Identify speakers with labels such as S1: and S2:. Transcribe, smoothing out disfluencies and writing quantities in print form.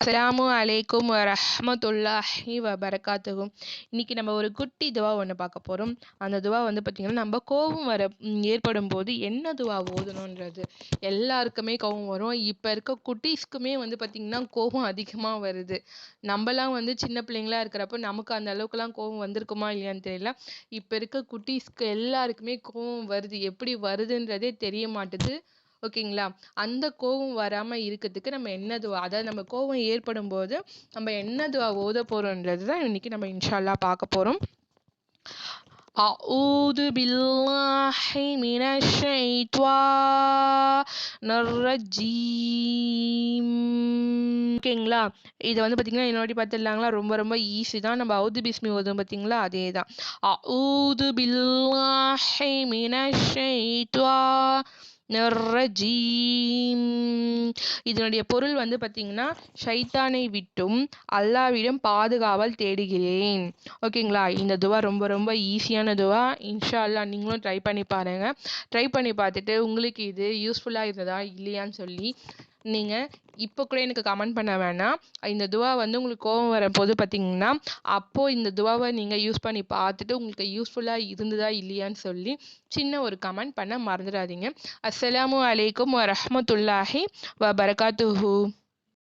S1: அஸ்ஸலாமு அலைக்கும் வரஹ்மத்துல்லாஹி வபரகாத்துஹு. இன்னைக்கு நம்ம ஒரு குட்டி துவா ஒன்று பார்க்க போகிறோம். அந்த துவா வந்து பார்த்திங்கன்னா, நம்ம கோபம் ஏற்படும் போது என்ன துவா ஓதணுன்றது. எல்லாருக்குமே கோபம் வரும். இப்போ இருக்க குட்டீஸ்க்குமே வந்து பார்த்திங்கன்னா கோபம் அதிகமாக வருது. நம்மலாம் வந்து சின்ன பிள்ளைங்களா இருக்கிறப்ப நமக்கு அந்த அளவுக்குலாம் கோபம் வந்திருக்குமா இல்லையான்னு தெரியல. இப்போ இருக்க குட்டீஸ்க்கு எல்லாருக்குமே கோபம் வருது. எப்படி வருதுன்றதே தெரிய மாட்டுது. ஓகேங்களா? அந்த கோவம் வராம இருக்கிறதுக்கு நம்ம என்ன துவா, அதாவது நம்ம கோவம் ஏற்படும் போது நம்ம என்ன துவா ஓத போறோம்ன்றது தான் இன்னைக்கு நம்ம இன்ஷா அல்லாஹ் பார்க்க போறோம். அஊது பில்லாஹி மினஷ் ஷைத்வானிர் ரஜீம். ஓகேங்களா? இதை வந்து பார்த்தீங்கன்னா என்னோட பார்த்துடலாங்களா? ரொம்ப ரொம்ப ஈஸி தான். நம்ம அவுது பிஸ்மி ஓதும் பார்த்தீங்களா, அதே தான். அஊது பில்லாஹி மினஷ் ஷைத்வானிர் ரஜீம். இதனுடைய பொருள் வந்து பார்த்தீங்கன்னா, ஷைத்தானை விட்டும் அல்லாவிடம் பாதுகாவல் தேடுகிறேன். ஓகேங்களா? இந்த துவா ரொம்ப ரொம்ப ஈஸியான துவா. இன்ஷா அல்லாஹ் நீங்களும் ட்ரை பண்ணி பாருங்க. ட்ரை பண்ணி பார்த்துட்டு உங்களுக்கு இது யூஸ்ஃபுல்லாக இருந்ததா இல்லையான்னு சொல்லி நீங்கள் இப்போ கூட எனக்கு கமெண்ட் பண்ண வேணாம். இந்த துவா வந்து உங்களுக்கு கோபம் வரும்போது பார்த்தீங்கன்னா, அப்போது இந்த துவாவை நீங்கள் யூஸ் பண்ணி பார்த்துட்டு உங்களுக்கு யூஸ்ஃபுல்லாக இருந்ததா இல்லையான்னு சொல்லி சின்ன ஒரு கமெண்ட் பண்ண மறந்துடாதீங்க. அஸ்ஸலாமு அலைக்கும் வரஹ்மத்துல்லாஹி வபரகாத்துஹு.